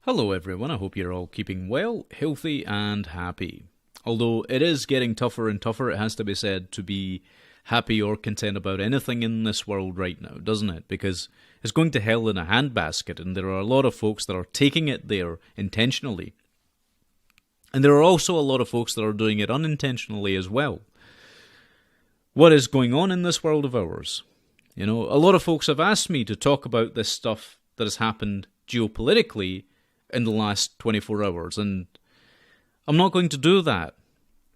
Hello everyone, I hope you're all keeping well, healthy and happy. Although it is getting tougher and tougher, it has to be said, to be happy or content about anything in this world right now, doesn't it? Because it's going to hell in a handbasket, and there are a lot of folks that are taking it there intentionally. And there are also a lot of folks that are doing it unintentionally as well. What is going on in this world of ours? You know, a lot of folks have asked me to talk about this stuff that has happened geopolitically in the last 24 hours, and I'm not going to do that.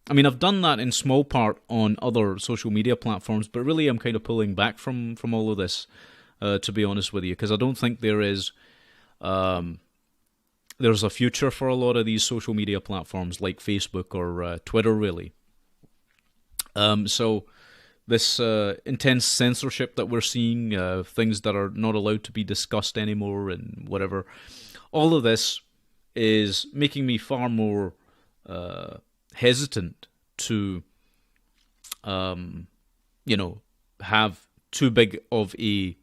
I mean, I've done that in small part on other social media platforms, but really I'm kind of pulling back from all of this, to be honest with you, because I don't think there's a future for a lot of these social media platforms like Facebook or Twitter, really. So this intense censorship that we're seeing, things that are not allowed to be discussed anymore and whatever, all of this is making me far more hesitant to, have too big of a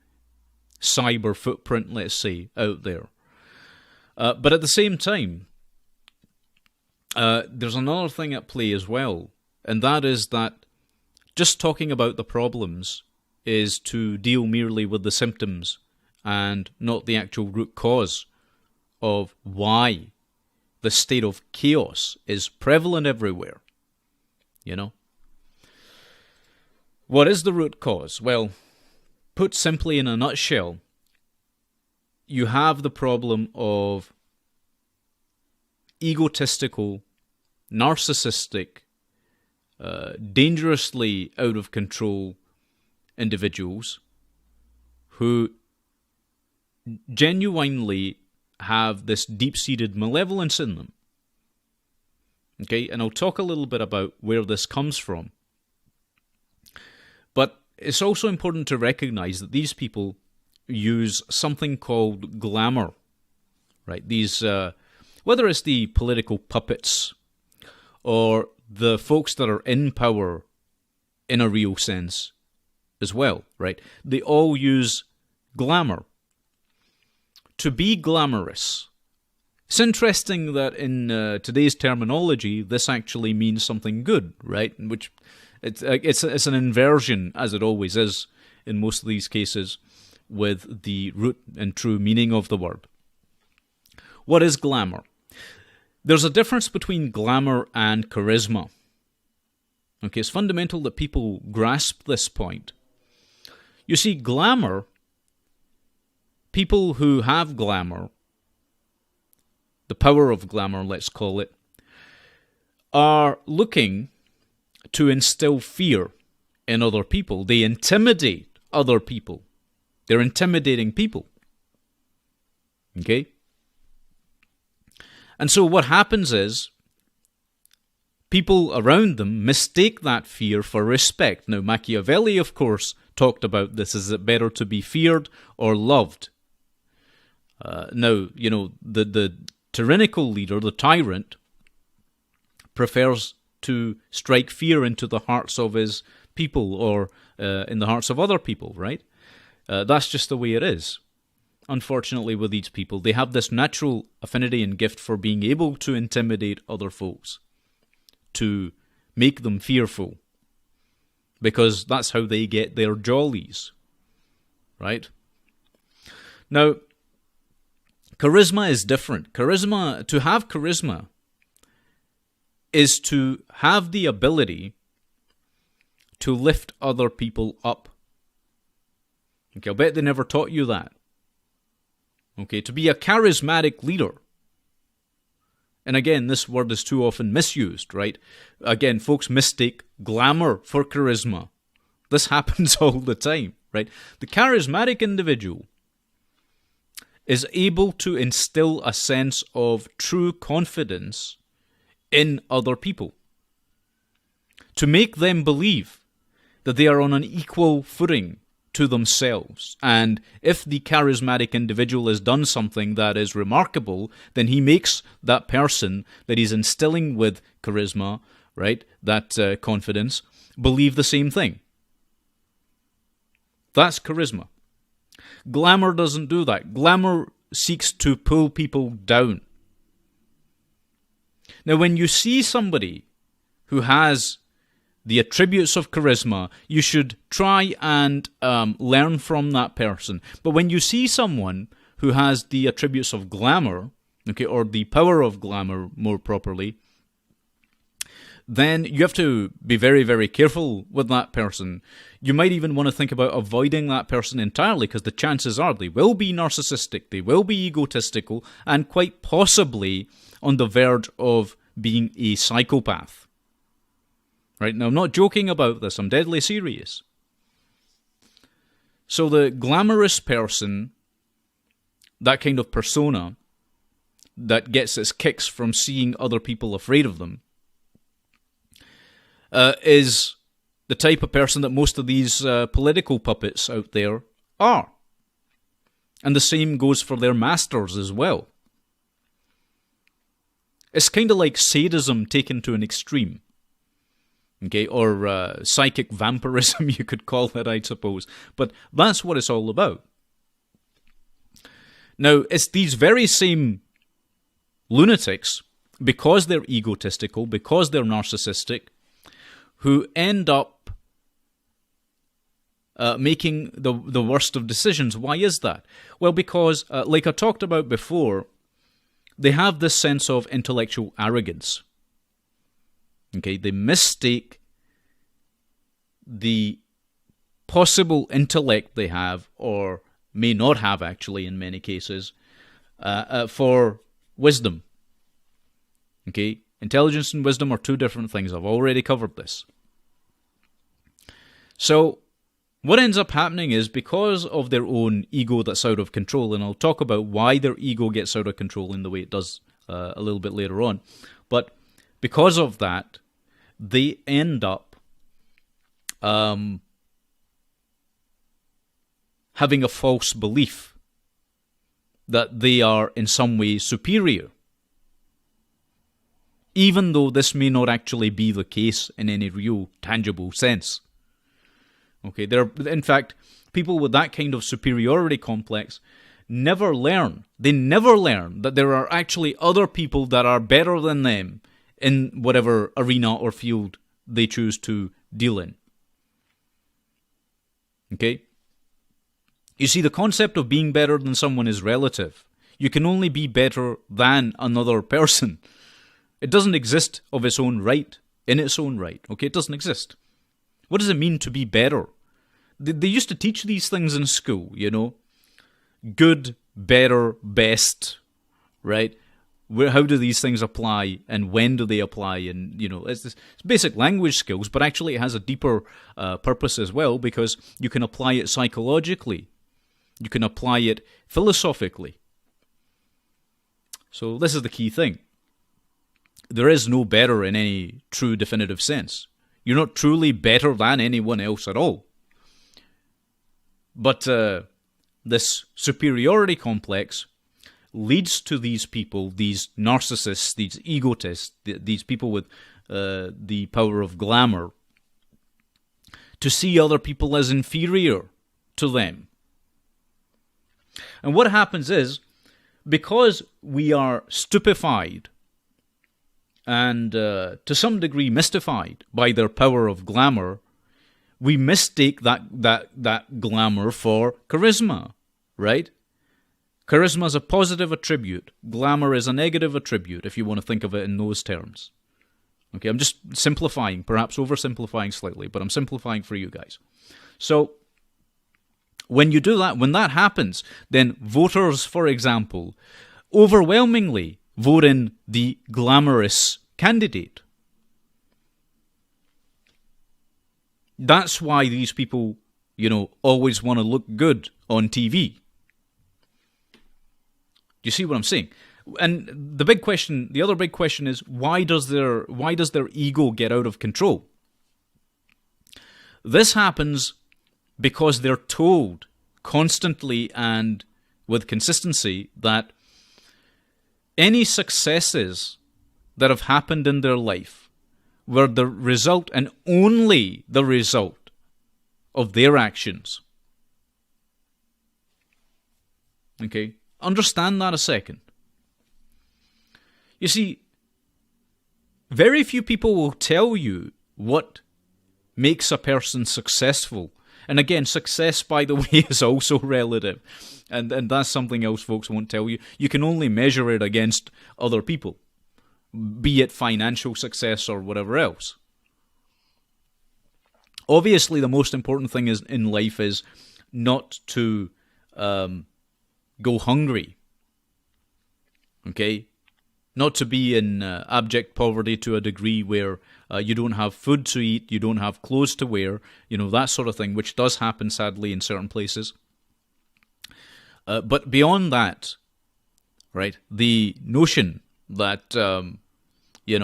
cyber footprint, let's say, out there. But at the same time, there's another thing at play as well, and that is that just talking about the problems is to deal merely with the symptoms and not the actual root cause of why the state of chaos is prevalent everywhere. You know? What is the root cause? Well, put simply in a nutshell, you have the problem of egotistical, narcissistic, dangerously out of control individuals who genuinely have this deep-seated malevolence in them. Okay, and I'll talk a little bit about where this comes from. But it's also important to recognize that these people use something called glamour, right? These, whether it's the political puppets or the folks that are in power in a real sense as well, right? They all use glamour. To be glamorous. It's interesting that in today's terminology, this actually means something good, right? Which it's an inversion, as it always is in most of these cases, with the root and true meaning of the word. What is glamour? There's a difference between glamour and charisma. Okay, it's fundamental that people grasp this point. You see, glamour, people who have glamour, the power of glamour, let's call it, are looking to instill fear in other people. They intimidate other people. They're intimidating people. Okay? And so what happens is, people around them mistake that fear for respect. Now, Machiavelli, of course, talked about this. Is it better to be feared or loved? Now, you know, the tyrannical leader, the tyrant, prefers to strike fear into the hearts of his people or in the hearts of other people, right? That's just the way it is. Unfortunately, with these people, they have this natural affinity and gift for being able to intimidate other folks, to make them fearful, because that's how they get their jollies, right? Now, charisma is different. To have charisma is to have the ability to lift other people up. Okay, I'll bet they never taught you that. Okay, to be a charismatic leader. And again, this word is too often misused, right? Again, folks mistake glamour for charisma. This happens all the time, right? The charismatic individual is able to instill a sense of true confidence in other people, to make them believe that they are on an equal footing to themselves. And if the charismatic individual has done something that is remarkable, then he makes that person that he's instilling with charisma, right, that confidence, believe the same thing. That's charisma. Glamour doesn't do that. Glamour seeks to pull people down. Now, when you see somebody who has the attributes of charisma, you should try and learn from that person. But when you see someone who has the attributes of glamour, okay, or the power of glamour more properly, then you have to be very, very careful with that person. You might even want to think about avoiding that person entirely, because the chances are they will be narcissistic, they will be egotistical, and quite possibly on the verge of being a psychopath. Right? Now, I'm not joking about this, I'm deadly serious. So the glamorous person, that kind of persona that gets its kicks from seeing other people afraid of them, is the type of person that most of these political puppets out there are. And the same goes for their masters as well. It's kind of like sadism taken to an extreme. Okay, or psychic vampirism, you could call it, I suppose. But that's what it's all about. Now, it's these very same lunatics, because they're egotistical, because they're narcissistic, who end up making the worst of decisions. Why is that? Well, because, like I talked about before, they have this sense of intellectual arrogance. Okay, they mistake the possible intellect they have, or may not have actually in many cases, for wisdom. Okay, intelligence and wisdom are two different things. I've already covered this. So, what ends up happening is, because of their own ego that's out of control, and I'll talk about why their ego gets out of control in the way it does a little bit later on, but because of that, they end up having a false belief that they are in some way superior, even though this may not actually be the case in any real, tangible sense. Okay, in fact, people with that kind of superiority complex never learn. They never learn that there are actually other people that are better than them in whatever arena or field they choose to deal in. Okay? You see, the concept of being better than someone is relative. You can only be better than another person. It doesn't exist of its own right, in its own right. Okay, it doesn't exist. What does it mean to be better? They used to teach these things in school, you know. Good, better, best, right? How do these things apply, and when do they apply? And, you know, it's basic language skills, but actually it has a deeper purpose as well, because you can apply it psychologically. You can apply it philosophically. So this is the key thing. There is no better in any true definitive sense. You're not truly better than anyone else at all. But this superiority complex leads to these people, these narcissists, these egotists, these people with the power of glamour, to see other people as inferior to them. And what happens is, because we are stupefied and to some degree mystified by their power of glamour, we mistake that glamour for charisma, right? Charisma is a positive attribute. Glamour is a negative attribute, if you want to think of it in those terms. Okay, I'm just simplifying, perhaps oversimplifying slightly, but I'm simplifying for you guys. So, when you do that, when that happens, then voters, for example, overwhelmingly vote in the glamorous candidate. That's why these people, you know, always want to look good on TV. Do you see what I'm saying? And the other big question is, why does their ego get out of control? This happens because they're told constantly and with consistency that any successes that have happened in their life were the result, and only the result, of their actions. Okay? understand that a second. You see, very few people will tell you what makes a person successful. And again, success, by the way, is also relative. And that's something else folks won't tell you. You can only measure it against other people, be it financial success or whatever else. Obviously, the most important thing in life is not to go hungry. Okay? Not to be in abject poverty to a degree where you don't have food to eat, you don't have clothes to wear, that sort of thing, which does happen, sadly, in certain places. But beyond that, right, the notion that, you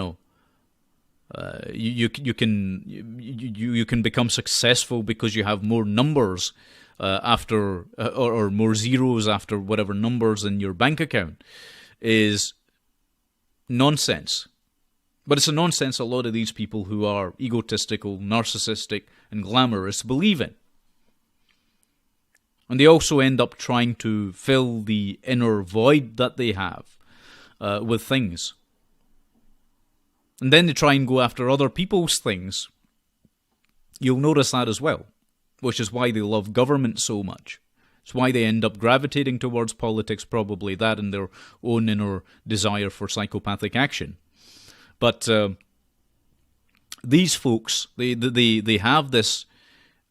can become successful because you have more numbers after, or more zeros after whatever numbers in your bank account is nonsense. But it's a nonsense a lot of these people who are egotistical, narcissistic, and glamorous believe in. And they also end up trying to fill the inner void that they have with things. And then they try and go after other people's things. You'll notice that as well, which is why they love government so much. It's why they end up gravitating towards politics, probably that and their own inner desire for psychopathic action. But these folks, they have this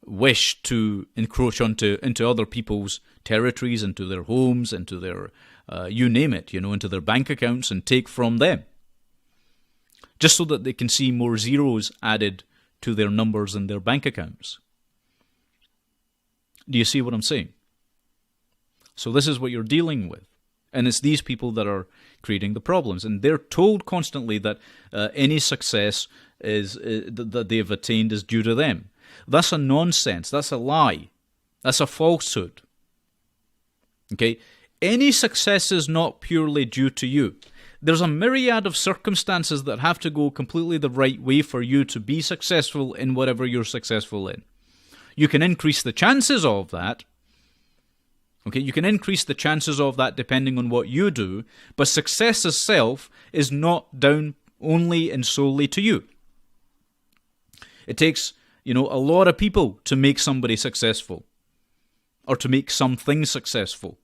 wish to encroach into other people's territories, into their homes, into their, you name it, into their bank accounts and take from them. Just so that they can see more zeros added to their numbers in their bank accounts. Do you see what I'm saying? So this is what you're dealing with. And it's these people that are creating the problems. And they're told constantly that any success that they've attained is due to them. That's a nonsense. That's a lie. That's a falsehood. Okay? Any success is not purely due to you. There's a myriad of circumstances that have to go completely the right way for you to be successful in whatever you're successful in. You can increase the chances of that. Okay, you can increase the chances of that depending on what you do, but success itself is not down only and solely to you. It takes, a lot of people to make somebody successful, or to make something successful.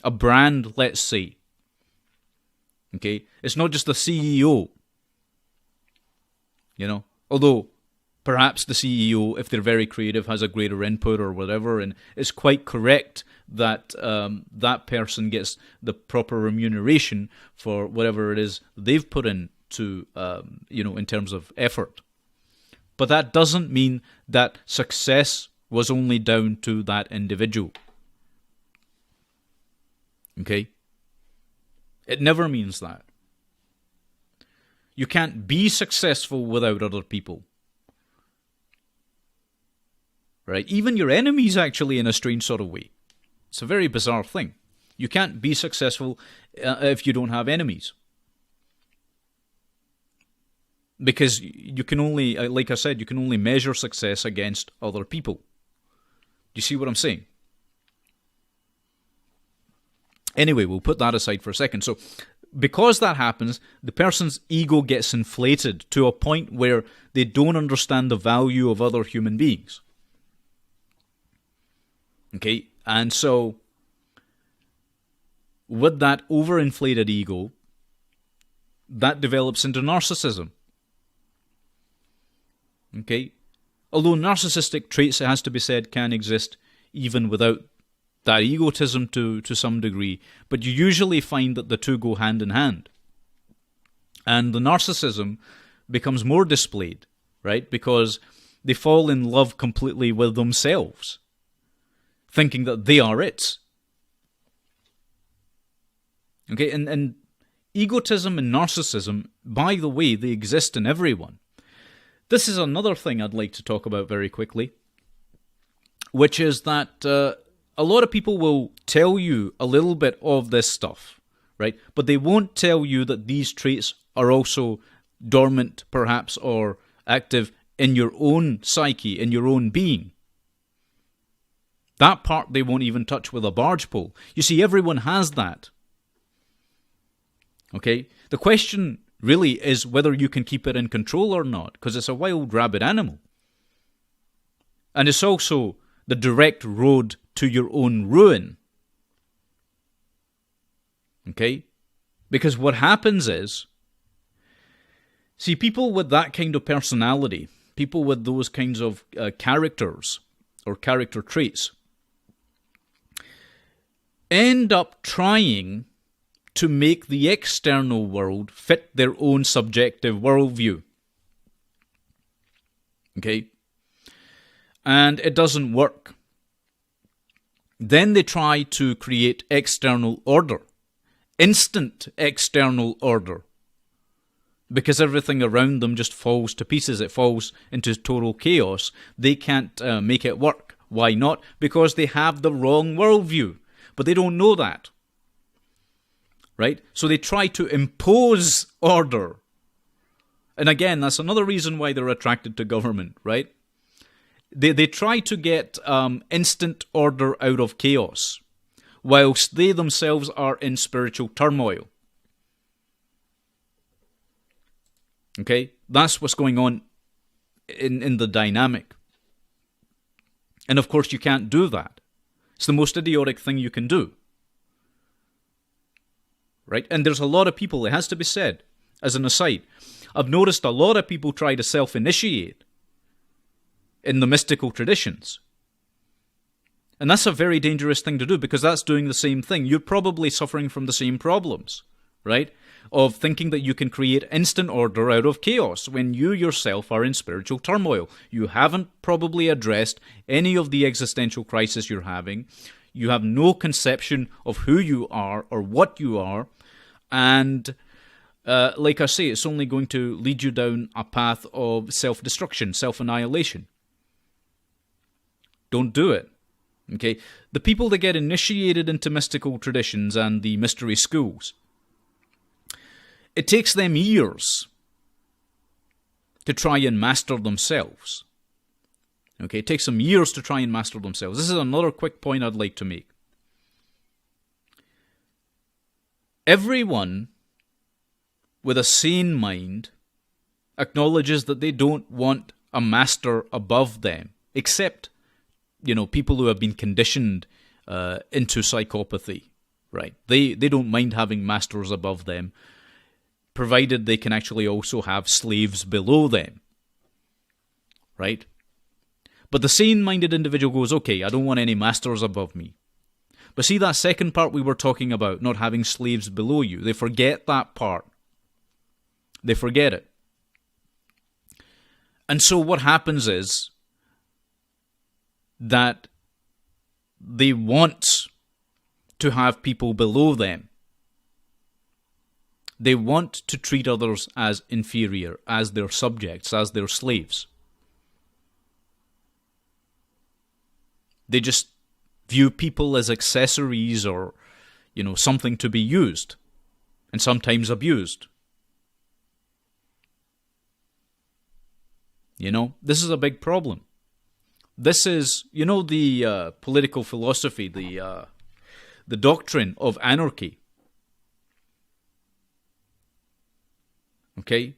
A brand, let's say. Okay, it's not just the CEO. Although perhaps the CEO, if they're very creative, has a greater input or whatever, and it's quite correct that that person gets the proper remuneration for whatever it is they've put in to, in terms of effort. But that doesn't mean that success was only down to that individual. Okay? It never means that. You can't be successful without other people. Right? Even your enemies, actually, in a strange sort of way. It's a very bizarre thing. You can't be successful if you don't have enemies. Because you can only, like I said, you can only measure success against other people. Do you see what I'm saying? Anyway, we'll put that aside for a second. So, because that happens, the person's ego gets inflated to a point where they don't understand the value of other human beings. Okay, and so with that overinflated ego, that develops into narcissism. Okay, although narcissistic traits, it has to be said, can exist even without that egotism to some degree, but you usually find that the two go hand in hand. And the narcissism becomes more displayed, right? Because they fall in love completely with themselves, thinking that they are it. Okay, and egotism and narcissism, by the way, they exist in everyone. This is another thing I'd like to talk about very quickly, which is that a lot of people will tell you a little bit of this stuff, right? But they won't tell you that these traits are also dormant, perhaps, or active in your own psyche, in your own being. That part they won't even touch with a barge pole. You see, everyone has that. Okay? The question really is whether you can keep it in control or not, because it's a wild rabid animal. And it's also the direct road to your own ruin. Okay? Because what happens is, see, people with that kind of personality, people with those kinds of characters or character traits, end up trying to make the external world fit their own subjective worldview. Okay? And it doesn't work. Then they try to create external order. Instant external order. Because everything around them just falls to pieces. It falls into total chaos. They can't make it work. Why not? Because they have the wrong worldview. But they don't know that. Right? So they try to impose order. And again, that's another reason why they're attracted to government, right? They try to get instant order out of chaos, whilst they themselves are in spiritual turmoil. Okay? That's what's going on in the dynamic. And of course you can't do that. It's the most idiotic thing you can do. Right? And there's a lot of people, it has to be said, as an aside, I've noticed a lot of people try to self-initiate in the mystical traditions. And that's a very dangerous thing to do, because that's doing the same thing. You're probably suffering from the same problems, right? Of thinking that you can create instant order out of chaos when you yourself are in spiritual turmoil. You haven't probably addressed any of the existential crisis you're having. You have no conception of who you are or what you are. And like I say, it's only going to lead you down a path of self-destruction, self-annihilation. Don't do it. Okay? The people that get initiated into mystical traditions and the mystery schools, it takes them years to try and master themselves. Okay? It takes them years to try and master themselves. This is another quick point I'd like to make. Everyone with a sane mind acknowledges that they don't want a master above them, except, people who have been conditioned into psychopathy, right? They don't mind having masters above them, provided they can actually also have slaves below them, right? But the sane-minded individual goes, okay, I don't want any masters above me. But see that second part we were talking about, not having slaves below you, they forget that part. They forget it. And so what happens is that they want to have people below them. They want to treat others as inferior, as their subjects, as their slaves. They just view people as accessories or, something to be used and sometimes abused. This is a big problem. This is, the political philosophy, the doctrine of anarchy. Okay?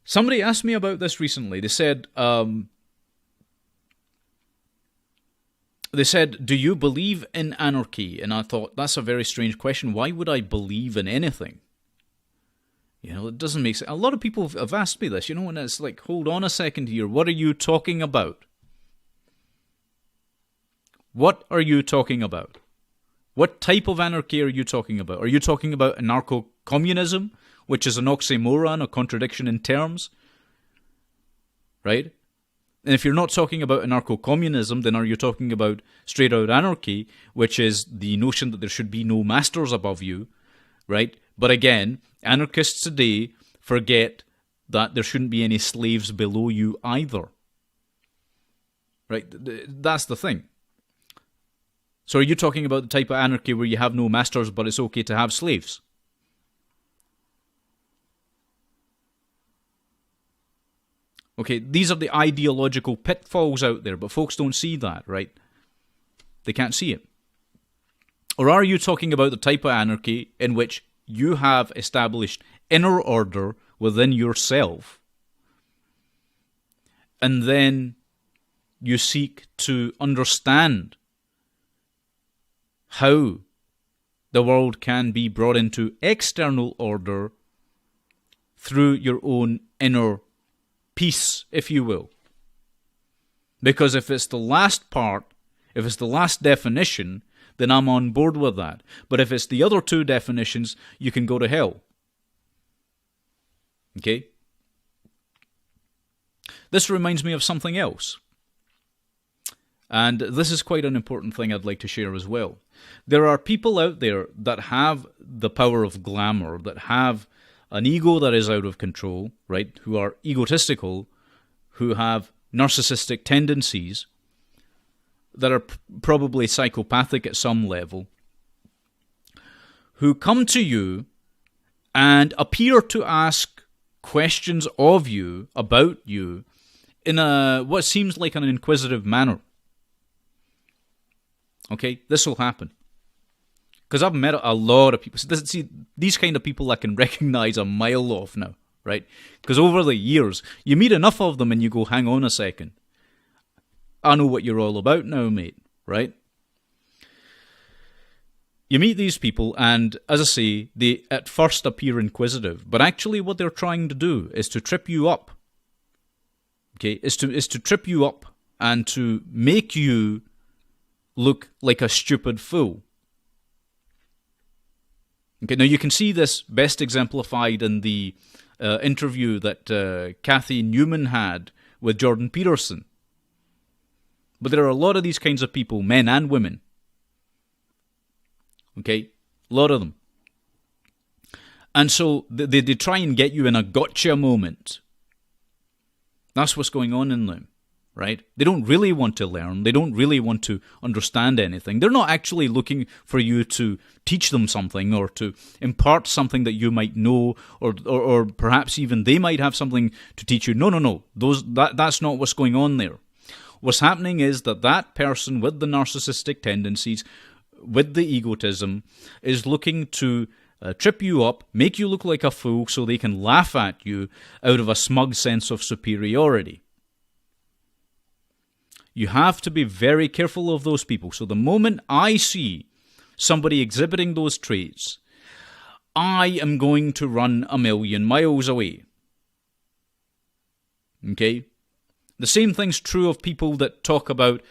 Somebody asked me about this recently. They said, do you believe in anarchy? And I thought, that's a very strange question. Why would I believe in anything? It doesn't make sense. A lot of people have asked me this, and it's like, hold on a second here. What are you talking about? What are you talking about? What type of anarchy are you talking about? Are you talking about anarcho-communism, which is an oxymoron, a contradiction in terms? Right? And if you're not talking about anarcho-communism, then are you talking about straight-out anarchy, which is the notion that there should be no masters above you, right? But again, anarchists today forget that there shouldn't be any slaves below you either. Right? That's the thing. So are you talking about the type of anarchy where you have no masters but it's okay to have slaves? Okay, these are the ideological pitfalls out there, but folks don't see that, right? They can't see it. Or are you talking about the type of anarchy in which you have established inner order within yourself, and then you seek to understand how the world can be brought into external order through your own inner peace, if you will? Because if it's the last part, if it's the last definition, then I'm on board with that. But if it's the other two definitions, you can go to hell. Okay? This reminds me of something else. And this is quite an important thing I'd like to share as well. There are people out there that have the power of glamour, that have an ego that is out of control, right? Who are egotistical, who have narcissistic tendencies, that are probably psychopathic at some level, who come to you and appear to ask questions of you, about you, in what seems like an inquisitive manner. Okay, this will happen. Because I've met a lot of people. See, these kind of people I can recognize a mile off now, right? Because over the years, you meet enough of them and you go, hang on a second. I know what you're all about now, mate, right? You meet these people and, as I say, they at first appear inquisitive, but actually what they're trying to do is to trip you up. Okay, is to trip you up and to make you look like a stupid fool. Okay, now you can see this best exemplified in the interview that Kathy Newman had with Jordan Peterson. But there are a lot of these kinds of people, men and women. Okay? A lot of them. And so they try and get you in a gotcha moment. That's what's going on in them, right? They don't really want to learn. They don't really want to understand anything. They're not actually looking for you to teach them something or to impart something that you might know, or perhaps even they might have something to teach you. No. That's not what's going on there. What's happening is that person with the narcissistic tendencies, with the egotism, is looking to trip you up, make you look like a fool so they can laugh at you out of a smug sense of superiority. You have to be very careful of those people. So the moment I see somebody exhibiting those traits, I am going to run a million miles away. Okay? The same thing's true of people that talk about,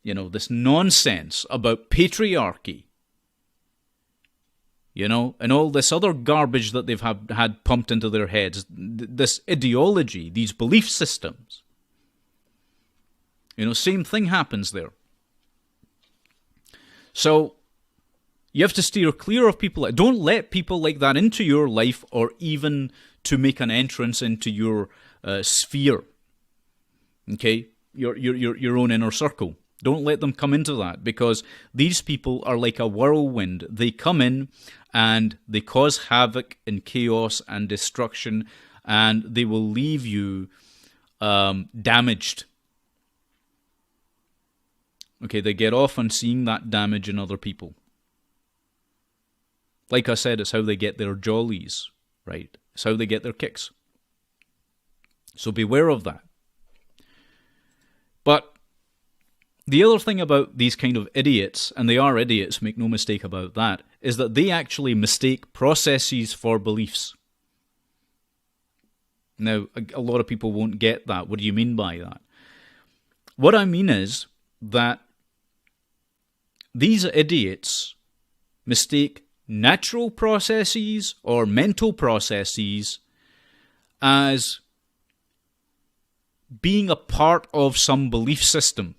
this nonsense about patriarchy. And all this other garbage that they've had pumped into their heads, this ideology, these belief systems. Same thing happens there. So, you have to steer clear of people. Don't let people like that into your life or even to make an entrance into your sphere. Okay? Your own inner circle. Don't let them come into that, because these people are like a whirlwind. They come in and they cause havoc and chaos and destruction, and they will leave you damaged. Okay, they get off on seeing that damage in other people. Like I said, it's how they get their jollies, right? It's how they get their kicks. So beware of that. But the other thing about these kind of idiots, and they are idiots, make no mistake about that, is that they actually mistake processes for beliefs. Now, a lot of people won't get that. What do you mean by that? What I mean is that these idiots mistake natural processes or mental processes as being a part of some belief system.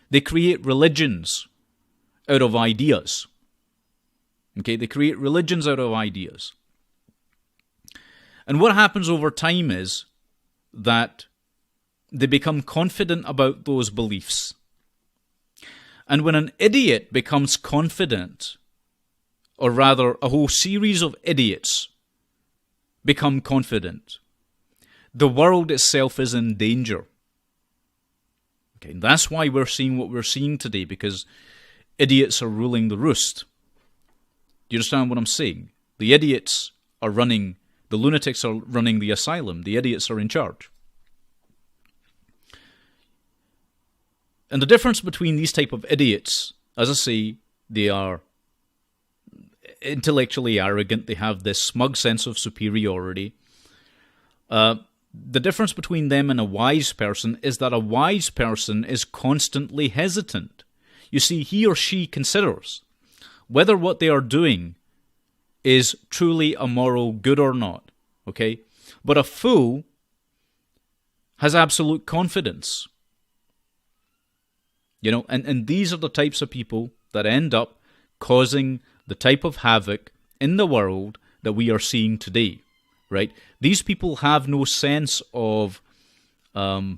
They create religions out of ideas. Okay, they create religions out of ideas. And what happens over time is that they become confident about those beliefs. And when an idiot becomes confident, or rather a whole series of idiots become confident, the world itself is in danger. Okay, and that's why we're seeing what we're seeing today, because idiots are ruling the roost. Do you understand what I'm saying? The idiots are running, the lunatics are running the asylum. The idiots are in charge. And the difference between these type of idiots, as I say, they are intellectually arrogant. They have this smug sense of superiority. The difference between them and a wise person is that a wise person is constantly hesitant. You see, he or she considers whether what they are doing is truly a moral good or not. Okay? But a fool has absolute confidence. You know, and these are the types of people that end up causing the type of havoc in the world that we are seeing today, right? These people have no sense of, they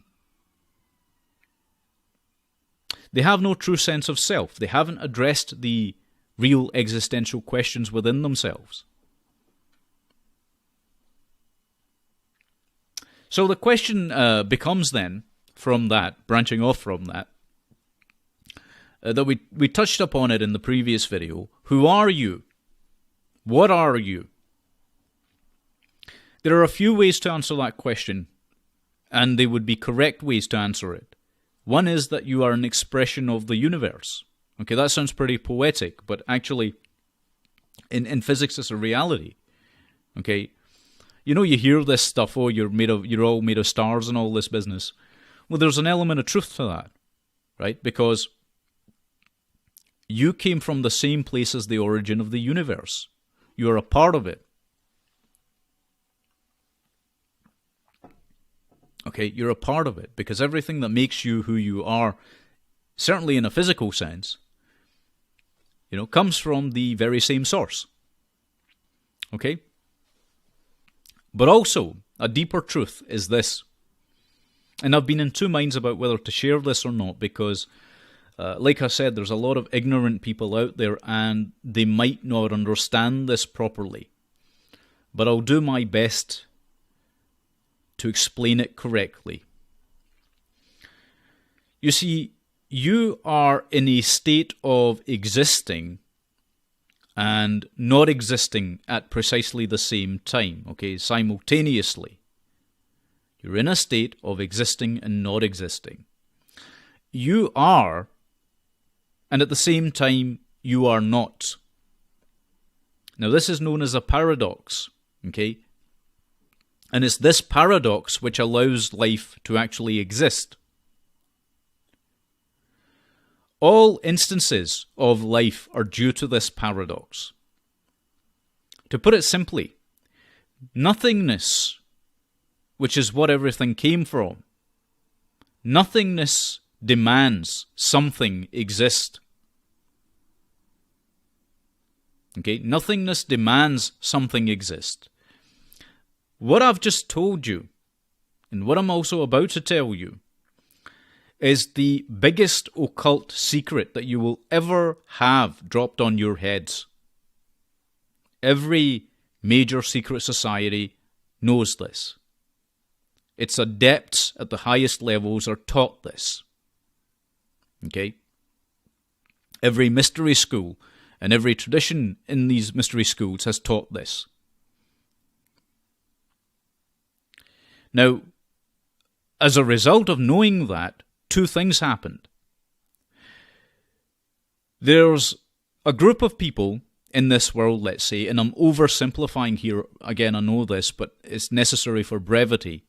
have no true sense of self. They haven't addressed the real existential questions within themselves. So the question becomes then, from that, branching off from that, that we touched upon it in the previous video. Who are you? What are you? There are a few ways to answer that question, and they would be correct ways to answer it. One is that you are an expression of the universe. Okay, that sounds pretty poetic, but actually, in physics, it's a reality. Okay, you know, you hear this stuff. Oh, you're all made of stars and all this business. Well, there's an element of truth to that, right? Because you came from the same place as the origin of the universe. You are a part of it. Okay, you're a part of it, because everything that makes you who you are, certainly in a physical sense, you know, comes from the very same source. Okay? But also, a deeper truth is this. And I've been in two minds about whether to share this or not, because like I said, there's a lot of ignorant people out there, and they might not understand this properly. But I'll do my best to explain it correctly. You see, you are in a state of existing and not existing at precisely the same time, okay, simultaneously. You're in a state of existing and not existing. You are, and at the same time, you are not. Now, this is known as a paradox, okay? And it's this paradox which allows life to actually exist. All instances of life are due to this paradox. To put it simply, nothingness, which is what everything came from, nothingness demands something exist. Okay, nothingness demands something exist. What I've just told you, and what I'm also about to tell you, is the biggest occult secret that you will ever have dropped on your heads. Every major secret society knows this. Its adepts at the highest levels are taught this. Okay? Every mystery school and every tradition in these mystery schools has taught this. Now, as a result of knowing that, two things happened. There's a group of people in this world, let's say, and I'm oversimplifying here, again, I know this, but it's necessary for brevity.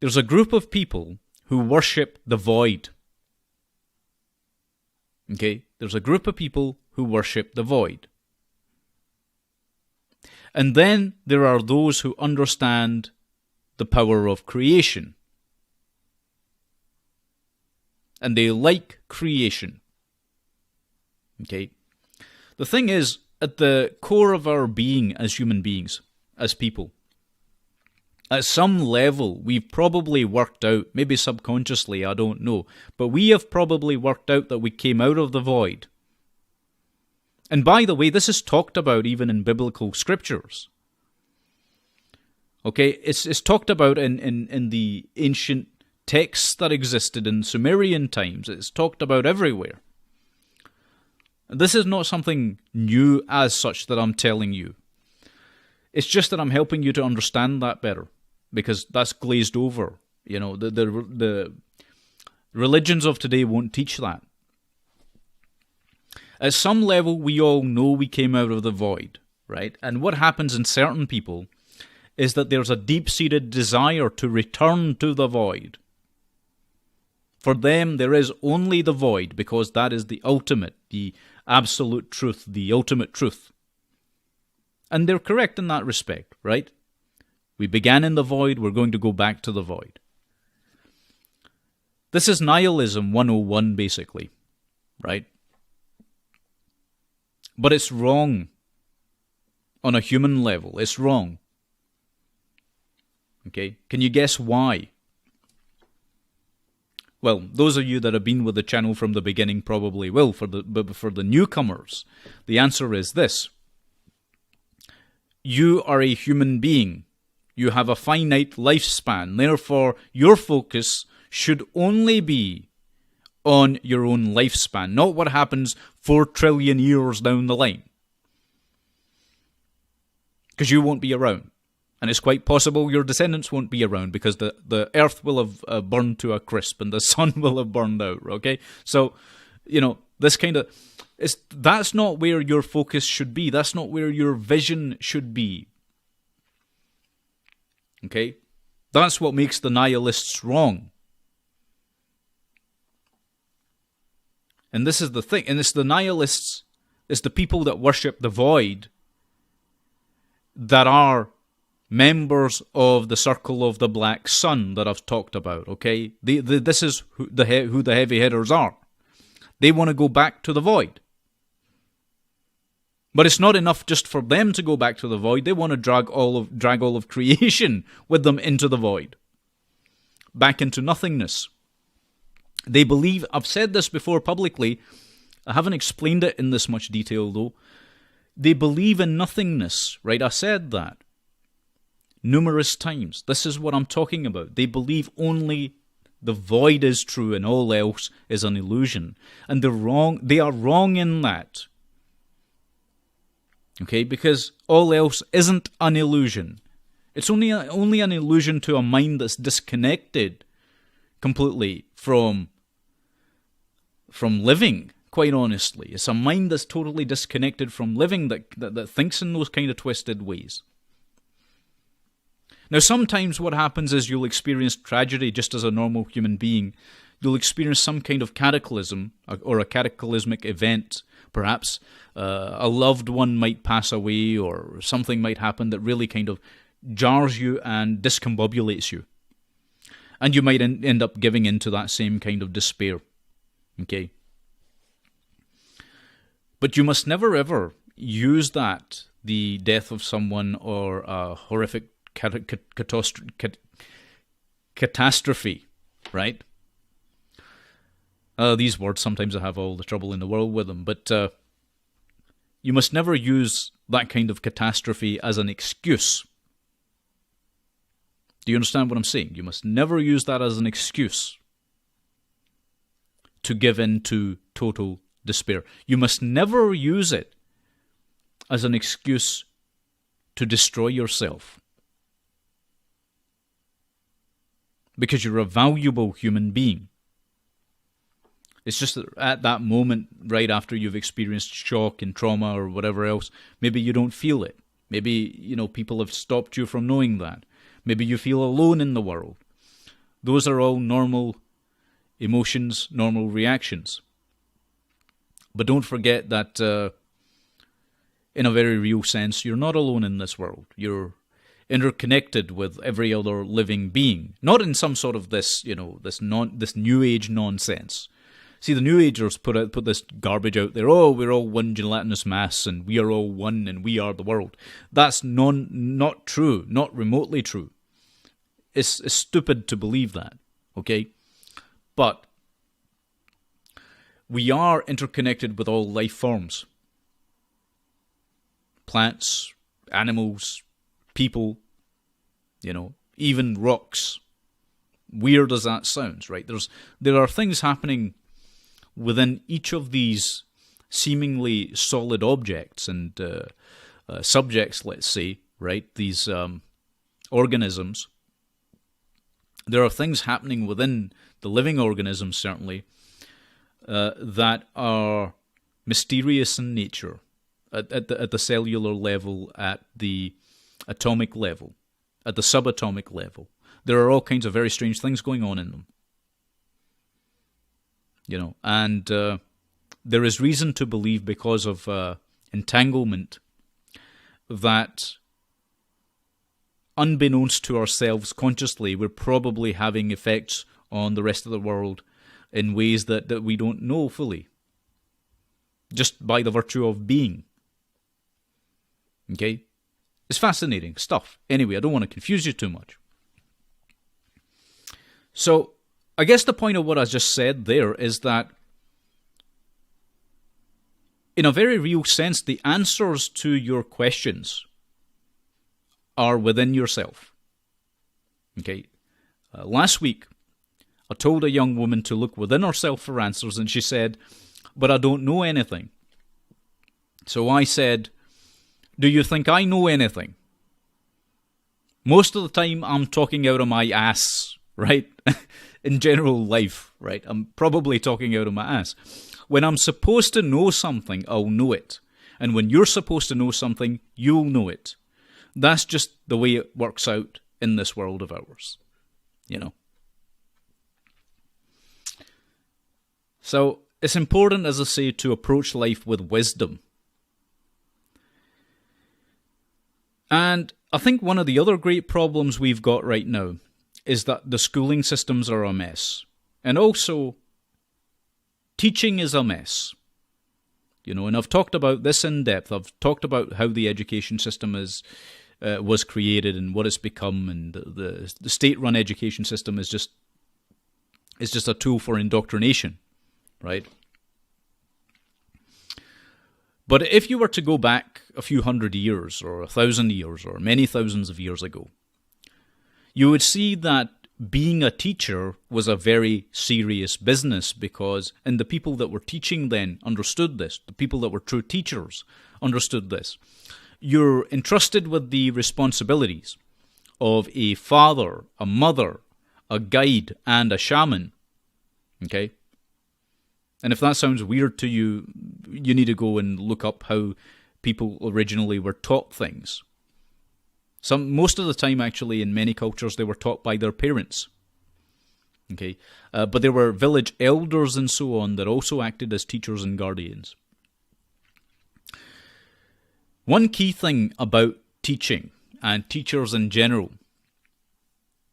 There's a group of people who worship the void. Okay? There's a group of people who worship the void. And then there are those who understand the power of creation. And they like creation. Okay? The thing is, at the core of our being as human beings, as people, at some level, we've probably worked out, maybe subconsciously, I don't know, but we have probably worked out that we came out of the void. And by the way, this is talked about even in biblical scriptures. Okay, it's talked about in the ancient texts that existed in Sumerian times. It's talked about everywhere. This is not something new as such that I'm telling you. It's just that I'm helping you to understand that better, because that's glazed over. The religions of today won't teach that. At some level, we all know we came out of the void, right? And what happens in certain people is that there's a deep-seated desire to return to the void. For them, there is only the void, because that is the ultimate, the absolute truth, the ultimate truth. And they're correct in that respect, right? We began in the void, we're going to go back to the void. This is nihilism 101, basically, right? But it's wrong on a human level. It's wrong. Okay? Can you guess why? Well, those of you that have been with the channel from the beginning probably will. But for the newcomers, the answer is this. You are a human being. You have a finite lifespan. Therefore, your focus should only be on your own lifespan, not what happens 4 trillion years down the line. Because you won't be around. And it's quite possible your descendants won't be around, because the earth will have burned to a crisp and the sun will have burned out, okay? So, this kind of... that's not where your focus should be. That's not where your vision should be. Okay? That's what makes the nihilists wrong. And this is the thing. And it's the nihilists, it's the people that worship the void that are members of the circle of the black sun that I've talked about, okay? This is who the heavy hitters are. They want to go back to the void. But it's not enough just for them to go back to the void. They want to drag all of creation with them into the void. Back into nothingness. They believe, I've said this before publicly, I haven't explained it in this much detail though. They believe in nothingness, right? I said that numerous times. This is what I'm talking about. They believe only the void is true and all else is an illusion. And they're wrong. They are wrong in that. Okay, because all else isn't an illusion. It's only an illusion to a mind that's disconnected completely from living, quite honestly. It's a mind that's totally disconnected from living that thinks in those kind of twisted ways. Now, sometimes what happens is you'll experience tragedy just as a normal human being. You'll experience some kind of cataclysm or a cataclysmic event. Perhaps a loved one might pass away, or something might happen that really kind of jars you and discombobulates you. And you might end up giving into that same kind of despair. Okay? But you must never ever use that, the death of someone or a horrific catastrophe, right? These words, sometimes I have all the trouble in the world with them, but you must never use that kind of catastrophe as an excuse. Do you understand what I'm saying? You must never use that as an excuse to give in to total despair. You must never use it as an excuse to destroy yourself. Because you're a valuable human being. It's just that at that moment, right after you've experienced shock and trauma or whatever else, maybe you don't feel it. Maybe, people have stopped you from knowing that. Maybe you feel alone in the world. Those are all normal emotions, normal reactions. But don't forget that in a very real sense, you're not alone in this world. You're interconnected with every other living being. Not in some sort of this New Age nonsense. See, the New Agers put this garbage out there. Oh, we're all one gelatinous mass, and we are all one, and we are the world. That's not true, not remotely true. It's stupid to believe that, okay? But we are interconnected with all life forms. Plants, animals, people, even rocks. weird as that sounds, right? There are things happening within each of these seemingly solid objects and subjects, let's say, right? These organisms. There are things happening within the living organisms, certainly, that are mysterious in nature at the cellular level, at the atomic level, at the subatomic level. There are all kinds of very strange things going on in them. And there is reason to believe, because of entanglement, that unbeknownst to ourselves consciously, we're probably having effects on the rest of the world in ways that we don't know fully, just by the virtue of being. Okay? It's fascinating stuff. Anyway, I don't want to confuse you too much. So, I guess the point of what I just said there is that, in a very real sense, the answers to your questions are within yourself. Okay? Last week, I told a young woman to look within herself for answers, and she said, "But I don't know anything." So I said, "Do you think I know anything?" Most of the time, I'm talking out of my ass, right? In general life, right? I'm probably talking out of my ass. When I'm supposed to know something, I'll know it. And when you're supposed to know something, you'll know it. That's just the way it works out in this world of ours. So, it's important, as I say, to approach life with wisdom. And I think one of the other great problems we've got right now is that the schooling systems are a mess. And also, teaching is a mess. And I've talked about this in depth. I've talked about how the education system was created and what it's become, and the state-run education system is just a tool for indoctrination, right? But if you were to go back a few hundred years, or 1,000 years, or many thousands of years ago, you would see that being a teacher was a very serious business, and the people that were teaching then understood this. The people that were true teachers understood this. You're entrusted with the responsibilities of a father, a mother, a guide, and a shaman. Okay? And if that sounds weird to you, you need to go and look up how people originally were taught things. Most of the time, actually, in many cultures, they were taught by their parents. Okay, but there were village elders and so on that also acted as teachers and guardians. One key thing about teaching and teachers in general,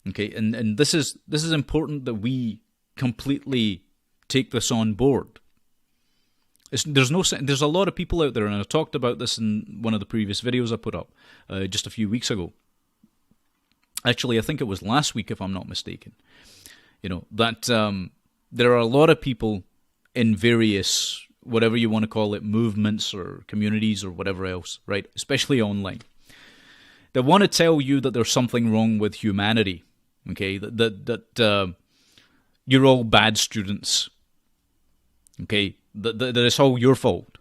okay, and this is important that we completely take this on board. There's a lot of people out there, and I talked about this in one of the previous videos I put up just a few weeks ago. Actually, I think it was last week, if I'm not mistaken. That there are a lot of people in various, whatever you want to call it, movements or communities or whatever else, right? Especially online, that want to tell you that there's something wrong with humanity. Okay, that you're all bad students. Okay, that it's all your fault.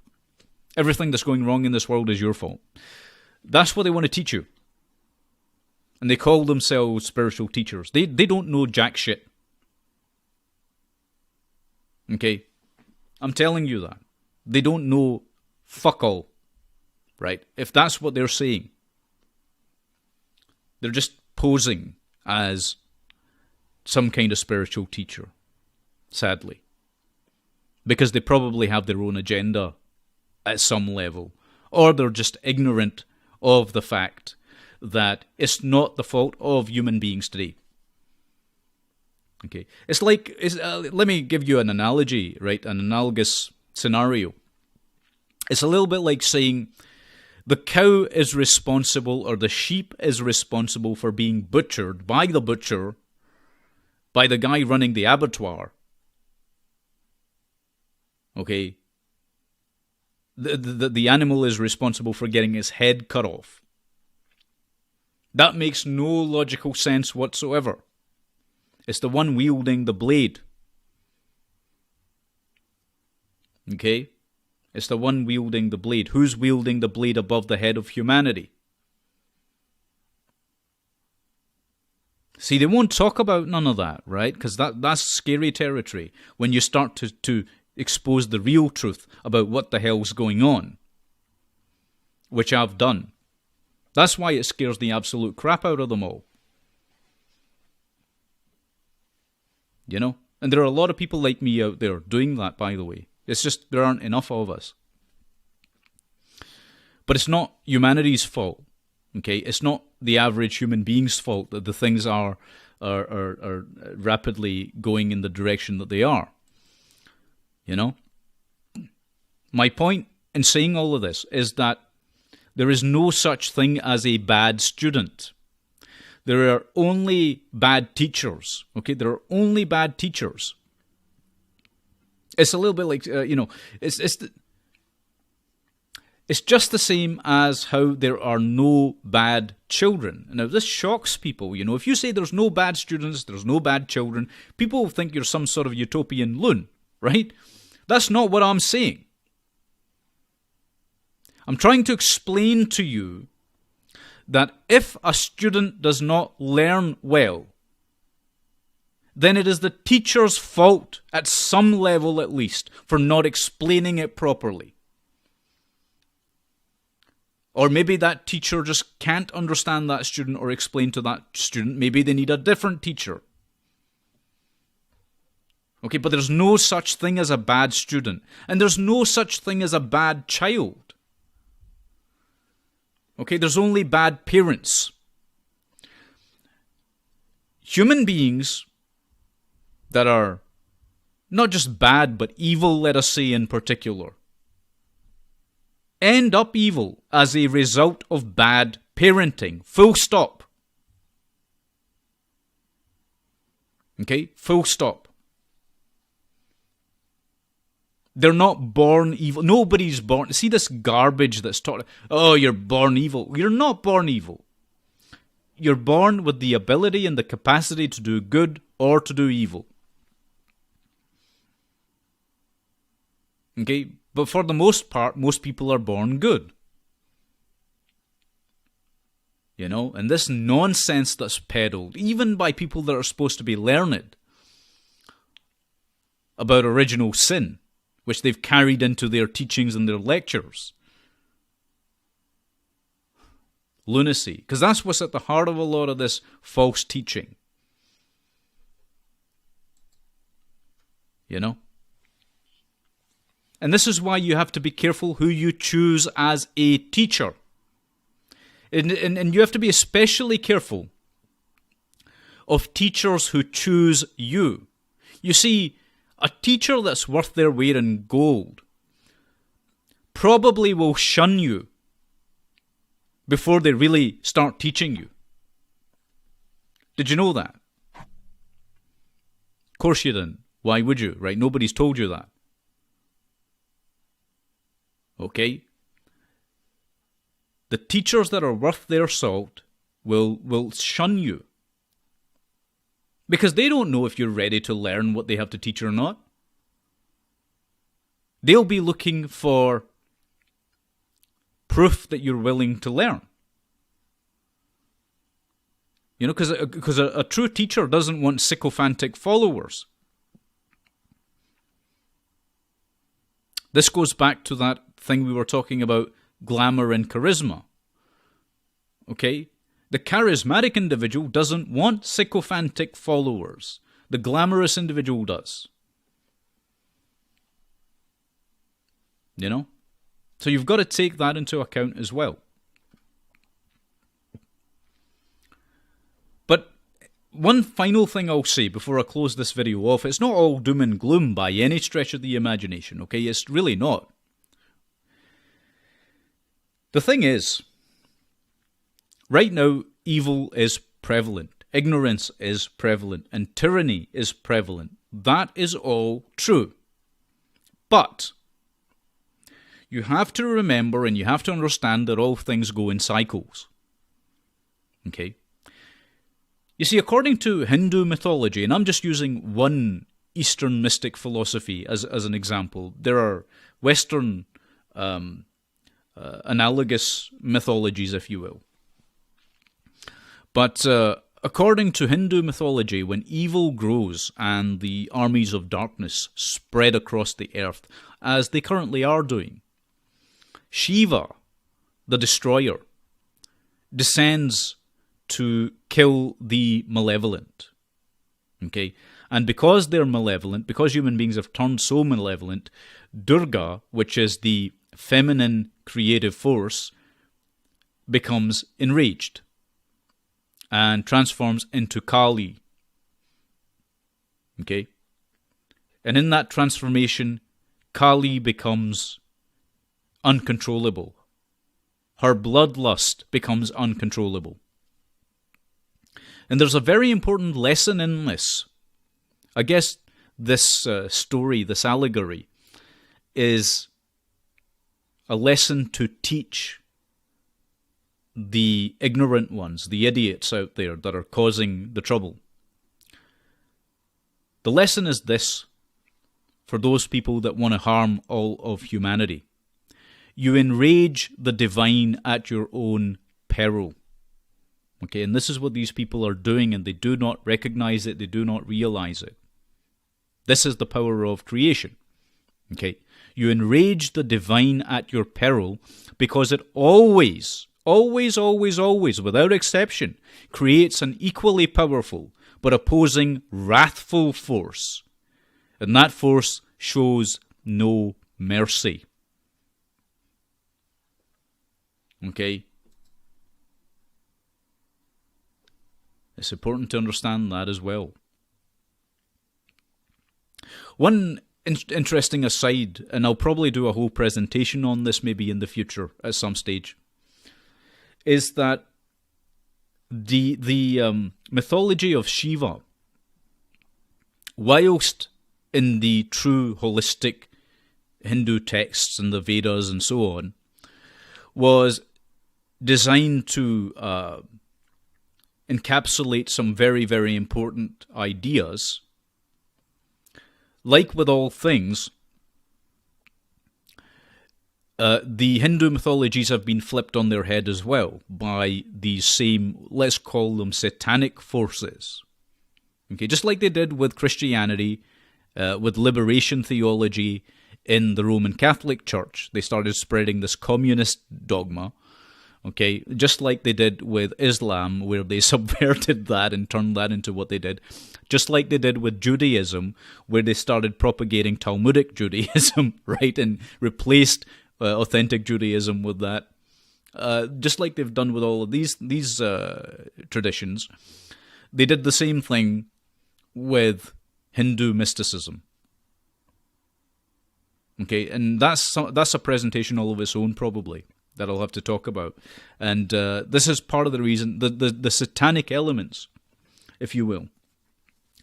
Everything that's going wrong in this world is your fault. That's what they want to teach you. And they call themselves spiritual teachers. They don't know jack shit. Okay? I'm telling you that. They don't know fuck all. Right? If that's what they're saying, they're just posing as some kind of spiritual teacher. Sadly. Because they probably have their own agenda at some level. Or they're just ignorant of the fact that it's not the fault of human beings today. Okay, it's like, let me give you an analogy, right? An analogous scenario. It's a little bit like saying the cow is responsible, or the sheep is responsible for being butchered by the butcher, by the guy running the abattoir. Okay, the animal is responsible for getting its head cut off. That makes no logical sense whatsoever. It's the one wielding the blade. Okay? It's the one wielding the blade. Who's wielding the blade above the head of humanity? See, they won't talk about none of that, right? Because that's scary territory when you start to expose the real truth about what the hell's going on, which I've done. That's why it scares the absolute crap out of them all. You know? And there are a lot of people like me out there doing that, by the way. It's just there aren't enough of us. But it's not humanity's fault. Okay? It's not the average human being's fault that the things are rapidly going in the direction that they are. You know? My point in saying all of this is that there is no such thing as a bad student. There are only bad teachers. Okay? There are only bad teachers. It's a little bit like, it's just the same as how there are no bad children. Now, this shocks people. You know, if you say there's no bad students, there's no bad children, people will think you're some sort of utopian loon, right? That's not what I'm saying. I'm trying to explain to you that if a student does not learn well, then it is the teacher's fault, at some level at least, for not explaining it properly. Or maybe that teacher just can't understand that student or explain to that student. Maybe they need a different teacher. Okay, but there's no such thing as a bad student. And there's no such thing as a bad child. Okay, there's only bad parents. Human beings that are not just bad, but evil, let us say in particular, end up evil as a result of bad parenting. Full stop. Okay? Full stop. They're not born evil. Nobody's born. See this garbage that's taught. Oh, you're born evil. You're not born evil. You're born with the ability and the capacity to do good or to do evil. Okay? But for the most part, most people are born good. You know? And this nonsense that's peddled, even by people that are supposed to be learned, about original sin, which they've carried into their teachings and their lectures. Lunacy. Because that's what's at the heart of a lot of this false teaching. You know? And this is why you have to be careful who you choose as a teacher. And you have to be especially careful of teachers who choose you. You see, a teacher that's worth their weight in gold probably will shun you before they really start teaching you. Did you know that? Of course you didn't. Why would you, right? Nobody's told you that. Okay? The teachers that are worth their salt will shun you. Because they don't know if you're ready to learn what they have to teach or not. They'll be looking for proof that you're willing to learn. You know, because a true teacher doesn't want sycophantic followers. This goes back to that thing we were talking about, glamour and charisma. Okay? The charismatic individual doesn't want sycophantic followers. The glamorous individual does. You know? So you've got to take that into account as well. But one final thing I'll say before I close this video off, it's not all doom and gloom by any stretch of the imagination, okay? It's really not. The thing is, right now, evil is prevalent, ignorance is prevalent, and tyranny is prevalent. That is all true. But you have to remember and you have to understand that all things go in cycles. Okay? You see, according to Hindu mythology, and I'm just using one Eastern mystic philosophy as an example, there are Western analogous mythologies, if you will. But according to Hindu mythology, when evil grows and the armies of darkness spread across the earth, as they currently are doing, Shiva, the destroyer, descends to kill the malevolent. Okay? And because they're malevolent, because human beings have turned so malevolent, Durga, which is the feminine creative force, becomes enraged and transforms into Kali. Okay? And in that transformation, Kali becomes uncontrollable. Her bloodlust becomes uncontrollable. And there's a very important lesson in this. I guess this story, this allegory, is a lesson to teach the ignorant ones, the idiots out there that are causing the trouble. The lesson is this, for those people that want to harm all of humanity. You enrage the divine at your own peril. Okay, and this is what these people are doing, and they do not recognize it, they do not realize it. This is the power of creation. Okay, you enrage the divine at your peril because it always, without exception, creates an equally powerful but opposing wrathful force. And that force shows no mercy. Okay? It's important to understand that as well. One interesting aside, and I'll probably do a whole presentation on this maybe in the future at some stage, is that the mythology of Shiva, whilst in the true holistic Hindu texts and the Vedas and so on, was designed to encapsulate some very, very important ideas. Like with all things, the Hindu mythologies have been flipped on their head as well by these same, let's call them satanic forces. Okay, just like they did with Christianity, with liberation theology in the Roman Catholic Church. They started spreading this communist dogma. Okay, just like they did with Islam, where they subverted that and turned that into what they did. Just like they did with Judaism, where they started propagating Talmudic Judaism, right, and replaced authentic Judaism with that. Just like they've done with all of these traditions, they did the same thing with Hindu mysticism. Okay, and that's a presentation all of its own, probably, that I'll have to talk about. And this is part of the reason, the satanic elements, if you will.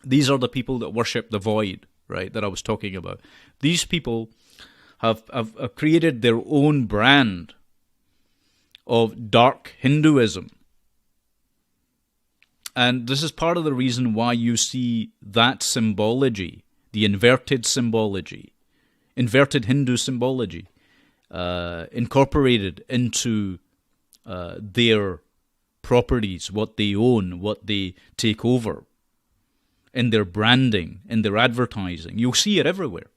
These are the people that worship the void, right, that I was talking about. These people have created their own brand of dark Hinduism. And this is part of the reason why you see that symbology, the inverted symbology, inverted Hindu symbology, incorporated into their properties, what they own, what they take over, in their branding, in their advertising. You'll see it everywhere.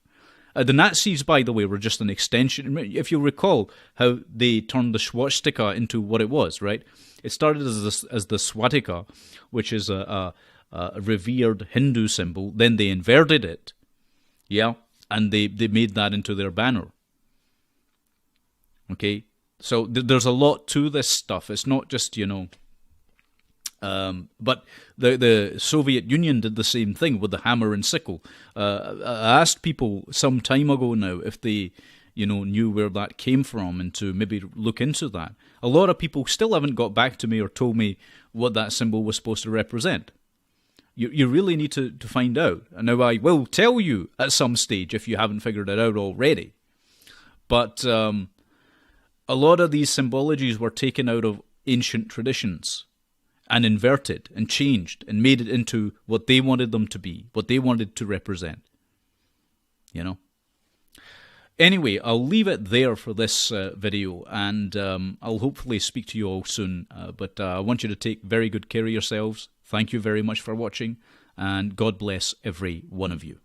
The Nazis, by the way, were just an extension. If you recall how they turned the swastika into what it was, right? It started as the swastika, which is a revered Hindu symbol. Then they inverted it, yeah, and they made that into their banner. Okay, so there's a lot to this stuff. It's not just, but the Soviet Union did the same thing with the hammer and sickle. I asked people some time ago now if they, knew where that came from and to maybe look into that. A lot of people still haven't got back to me or told me what that symbol was supposed to represent. You really need to find out. And now I will tell you at some stage if you haven't figured it out already. But a lot of these symbologies were taken out of ancient traditions and inverted and changed and made it into what they wanted them to be, what they wanted to represent. You know? Anyway, I'll leave it there for this video, and I'll hopefully speak to you all soon. But I want you to take very good care of yourselves. Thank you very much for watching, and God bless every one of you.